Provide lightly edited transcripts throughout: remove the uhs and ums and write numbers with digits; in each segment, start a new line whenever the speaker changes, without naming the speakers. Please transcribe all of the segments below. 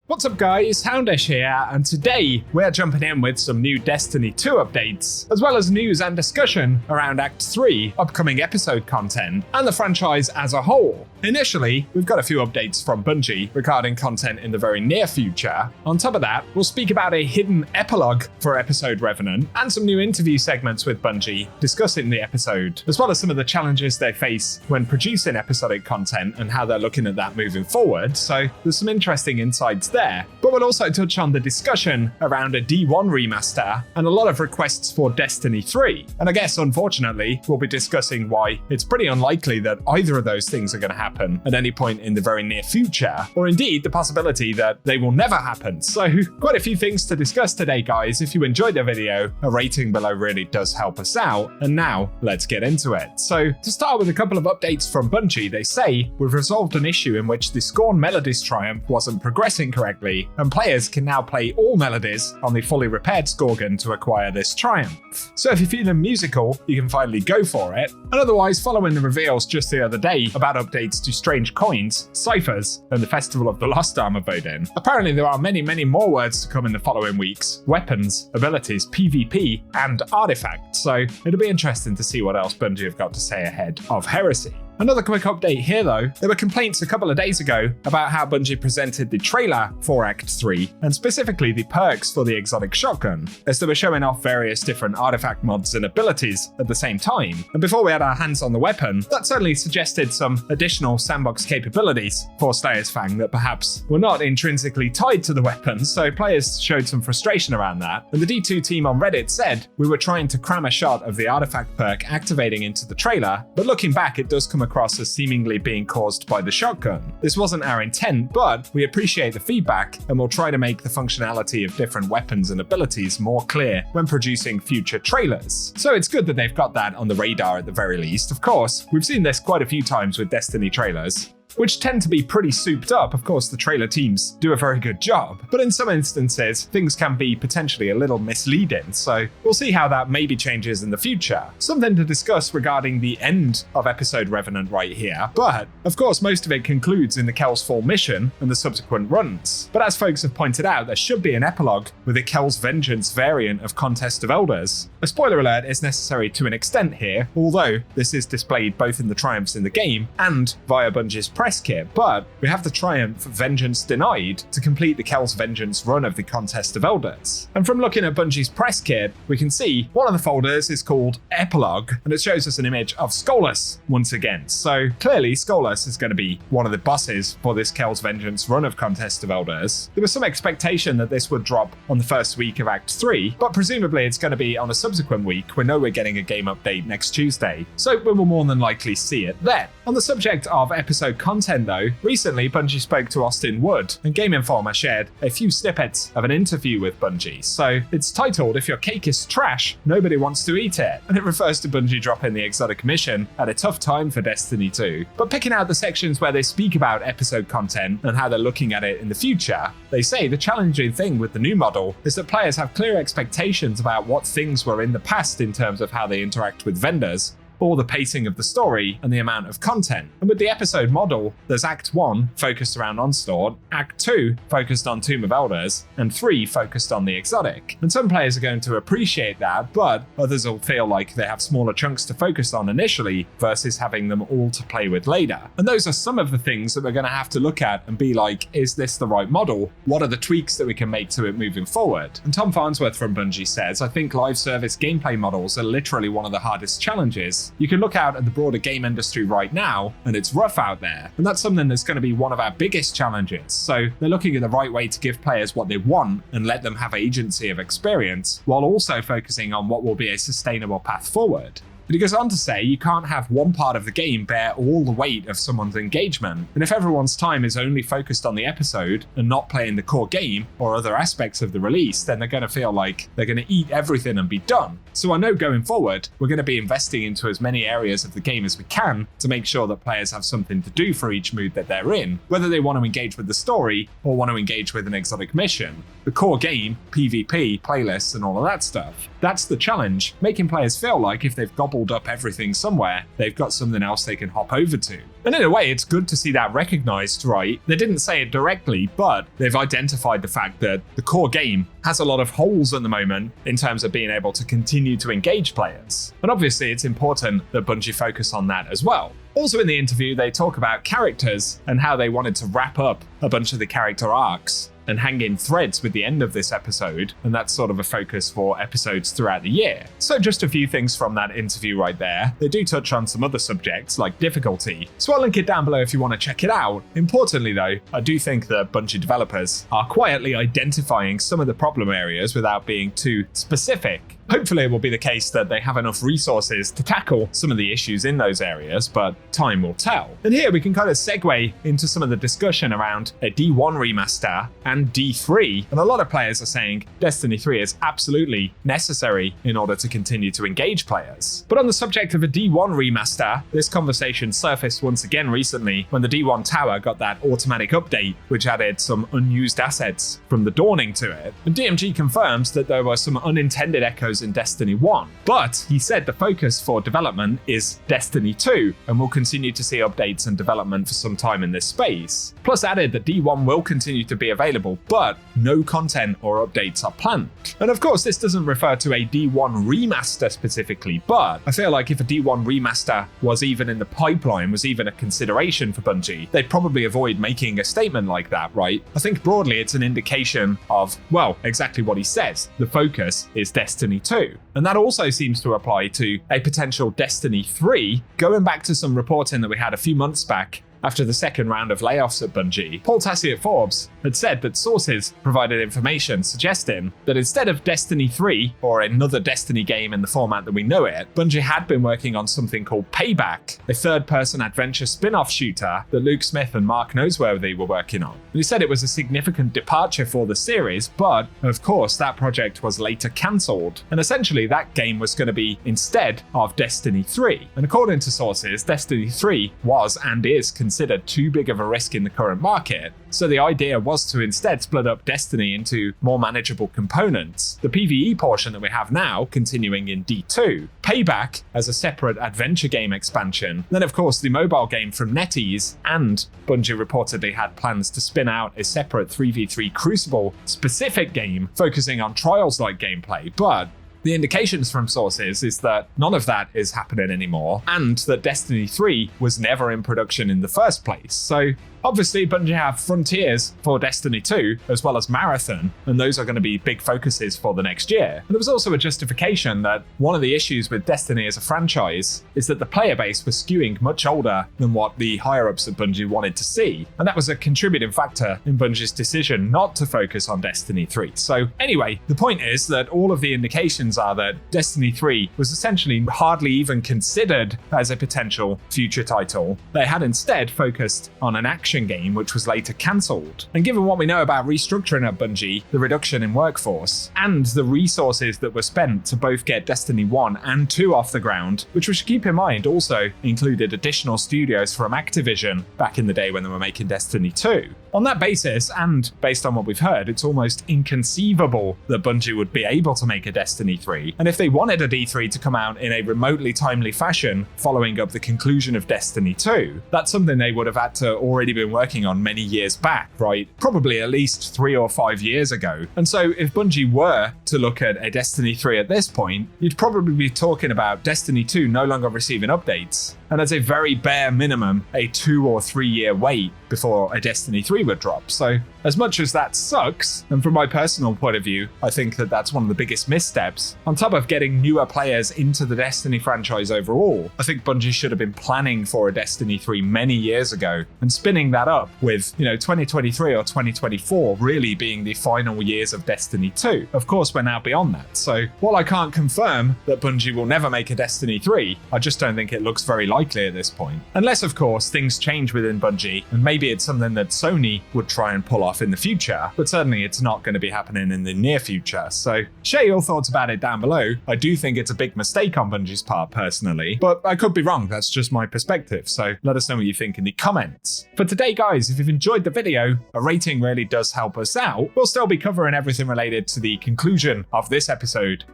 What's up guys, Houndish here, and today we're jumping in with some new Destiny 2 updates, as well as news and discussion around Act 3, upcoming episode content, and the franchise as a whole. Initially, we've got a few updates from Bungie regarding content in the very near future. On top of that, we'll speak about a hidden epilogue for episode Revenant, and some new interview segments with Bungie discussing the episode, as well as some of the challenges they face when producing episodic content and how they're looking at that moving forward, so there's some interesting insights there. But we'll also touch on the discussion around a D1 remaster and a lot of requests for Destiny 3. And I guess, unfortunately, we'll be discussing why it's pretty unlikely that either of those things are going to happen at any point in the very near future, or indeed the possibility that they will never happen. So quite a few things to discuss today, guys. If you enjoyed the video, a rating below really does help us out. And now let's get into it. So to start with a couple of updates from Bungie, they say we've resolved an issue in which the Scorn Melodies Triumph wasn't progressing correctly, and players can now play all melodies on the fully repaired Scorgan to acquire this triumph. So if you're feeling musical, you can finally go for it. And otherwise, following the reveals just the other day about updates to Strange Coins, Ciphers, and the Festival of the Lost Armor voting, apparently there are many more words to come in the following weeks: weapons, abilities, PvP, and artifacts. So it'll be interesting to see what else Bungie have got to say ahead of Heresy. Another quick update here though, there were complaints a couple of days ago about how Bungie presented the trailer for Act 3, and specifically the perks for the exotic shotgun, as they were showing off various different artifact mods and abilities at the same time. And before we had our hands on the weapon, that certainly suggested some additional sandbox capabilities for Slayer's Fang that perhaps were not intrinsically tied to the weapon, so players showed some frustration around that. And the D2 team on Reddit said, "We were trying to cram a shot of the artifact perk activating into the trailer, but looking back it does come across as seemingly being caused by the shotgun. This wasn't our intent, but we appreciate the feedback and we'll try to make the functionality of different weapons and abilities more clear when producing future trailers." So it's good that they've got that on the radar at the very least. Of course, we've seen this quite a few times with Destiny trailers, which tend to be pretty souped up. Of course, the trailer teams do a very good job, but in some instances, things can be potentially a little misleading, so we'll see how that maybe changes in the future. Something to discuss regarding the end of episode Revenant right here, but of course, most of it concludes in the Kell's Fall mission and the subsequent runs. But as folks have pointed out, there should be an epilogue with a Kell's Vengeance variant of Contest of Elders. A spoiler alert is necessary to an extent here, although this is displayed both in the triumphs in the game and via Bungie's press kit, but we have the triumph Vengeance Denied to complete the Kell's Vengeance run of the Contest of Elders. And from looking at Bungie's press kit, we can see one of the folders is called Epilogue, and it shows us an image of Skolas once again. So clearly Skolas is going to be one of the bosses for this Kell's Vengeance run of Contest of Elders. There was some expectation that this would drop on the first week of Act 3, but presumably it's going to be on a subsequent week. We know we're getting a game update next Tuesday, so we will more than likely see it then. On the subject of episode content though, recently Bungie spoke to Austin Wood, and Game Informer shared a few snippets of an interview with Bungie. So it's titled, "If your cake is trash, nobody wants to eat it," and it refers to Bungie dropping the exotic mission at a tough time for Destiny 2. But picking out the sections where they speak about episode content and how they're looking at it in the future, they say the challenging thing with the new model is that players have clear expectations about what things were in the past in terms of how they interact with vendors, or the pacing of the story and the amount of content. And with the episode model, there's Act 1 focused around Onslaught, Act 2 focused on Tomb of Elders, and 3 focused on the exotic. And some players are going to appreciate that, but others will feel like they have smaller chunks to focus on initially versus having them all to play with later. And those are some of the things that we're going to have to look at and be like, is this the right model? What are the tweaks that we can make to it moving forward? And Tom Farnsworth from Bungie says, "I think live service gameplay models are literally one of the hardest challenges. You can look out at the broader game industry right now, and it's rough out there. And that's something that's going to be one of our biggest challenges. So they're looking at the right way to give players what they want and let them have agency of experience, while also focusing on what will be a sustainable path forward." But he goes on to say you can't have one part of the game bear all the weight of someone's engagement. And if everyone's time is only focused on the episode and not playing the core game or other aspects of the release, then they're going to feel like they're going to eat everything and be done. So I know going forward, we're going to be investing into as many areas of the game as we can to make sure that players have something to do for each mood that they're in, whether they want to engage with the story or want to engage with an exotic mission. The core game, PvP, playlists, and all of that stuff. That's the challenge, making players feel like if they've gobbled up everything somewhere, they've got something else they can hop over to. And in a way, it's good to see that recognized, right? They didn't say it directly, but they've identified the fact that the core game has a lot of holes at the moment in terms of being able to continue to engage players. And obviously, it's important that Bungie focus on that as well. Also in the interview, they talk about characters and how they wanted to wrap up a bunch of the character arcs and hang in threads with the end of this episode, and that's sort of a focus for episodes throughout the year. So just a few things from that interview right there. They do touch on some other subjects like difficulty, so I'll link it down below if you want to check it out. Importantly though, I do think that Bungie developers are quietly identifying some of the problem areas without being too specific. Hopefully it will be the case that they have enough resources to tackle some of the issues in those areas, but time will tell. And here we can kind of segue into some of the discussion around a D1 remaster and D3. And a lot of players are saying Destiny 3 is absolutely necessary in order to continue to engage players. But on the subject of a D1 remaster, this conversation surfaced once again recently when the D1 tower got that automatic update, which added some unused assets from the Dawning to it. And DMG confirms that there were some unintended echoes in Destiny 1, but he said the focus for development is Destiny 2 and we'll continue to see updates and development for some time in this space. Plus added that D1 will continue to be available, but no content or updates are planned. And of course this doesn't refer to a D1 remaster specifically, but I feel like if a D1 remaster was even in the pipeline, was even a consideration for Bungie, they'd probably avoid making a statement like that, right? I think broadly it's an indication of, well, exactly what he says. The focus is Destiny 2. And that also seems to apply to a potential Destiny 3, going back to some reporting that we had a few months back after the second round of layoffs at Bungie. Paul Tassi at Forbes had said that sources provided information suggesting that instead of Destiny 3 or another Destiny game in the format that we know it, Bungie had been working on something called Payback, a third-person adventure spin-off shooter that Luke Smith and Mark Noseworthy were working on. And he said it was a significant departure for the series, but of course that project was later cancelled, and essentially that game was going to be instead of Destiny 3. And according to sources, Destiny 3 was and is considered too big of a risk in the current market, so the idea was to instead split up Destiny into more manageable components, the PvE portion that we have now continuing in D2, Payback as a separate adventure game expansion, then of course the mobile game from NetEase, and Bungie reportedly had plans to spin out a separate 3v3 Crucible specific game focusing on Trials-like gameplay, but the indications from sources is that none of that is happening anymore, and that Destiny 3 was never in production in the first place. So obviously Bungie have Frontiers for Destiny 2 as well as Marathon, and those are going to be big focuses for the next year. And there was also a justification that one of the issues with Destiny as a franchise is that the player base was skewing much older than what the higher-ups at Bungie wanted to see, and that was a contributing factor in Bungie's decision not to focus on Destiny 3. So anyway, the point is that all of the indications are that Destiny 3 was essentially hardly even considered as a potential future title. They had instead focused on an action game which was later cancelled. And given what we know about restructuring at Bungie, the reduction in workforce, and the resources that were spent to both get Destiny 1 and 2 off the ground, which we should keep in mind also included additional studios from Activision back in the day when they were making Destiny 2. On that basis, and based on what we've heard, it's almost inconceivable that Bungie would be able to make a Destiny 3. And if they wanted a D3 to come out in a remotely timely fashion following up the conclusion of Destiny 2, that's something they would have had to already been working on many years back, right? Probably at least 3 or 5 years ago. And so if Bungie were to look at a Destiny 3 at this point, you'd probably be talking about Destiny 2 no longer receiving updates, and as a very bare minimum, a 2 or 3 year wait before a Destiny 3 would drop. So as much as that sucks, and from my personal point of view, I think that that's one of the biggest missteps, on top of getting newer players into the Destiny franchise overall, I think Bungie should have been planning for a Destiny 3 many years ago, and spinning that up with, 2023 or 2024 really being the final years of Destiny 2. Of course, we're now beyond that. So while I can't confirm that Bungie will never make a Destiny 3, I just don't think it looks very likely at this point. Unless, of course, things change within Bungie, and maybe it's something that Sony would try and pull off in the future, but certainly it's not going to be happening in the near future. So share your thoughts about it down below. I do think it's a big mistake on Bungie's part personally, but I could be wrong. That's just my perspective. So let us know what you think in the comments. For today, guys, if you've enjoyed the video, a rating really does help us out. We'll still be covering everything related to the conclusion of this episode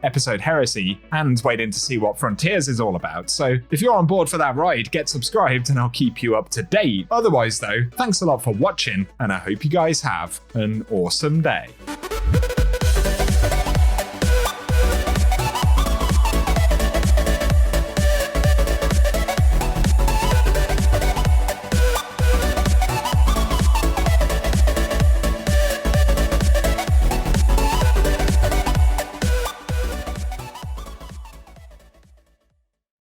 Heresy, and waiting to see what Frontiers is all about. So if you're on board for that that ride, get subscribed, and I'll keep you up to date. Otherwise though, thanks a lot for watching, and I hope you guys have an awesome day.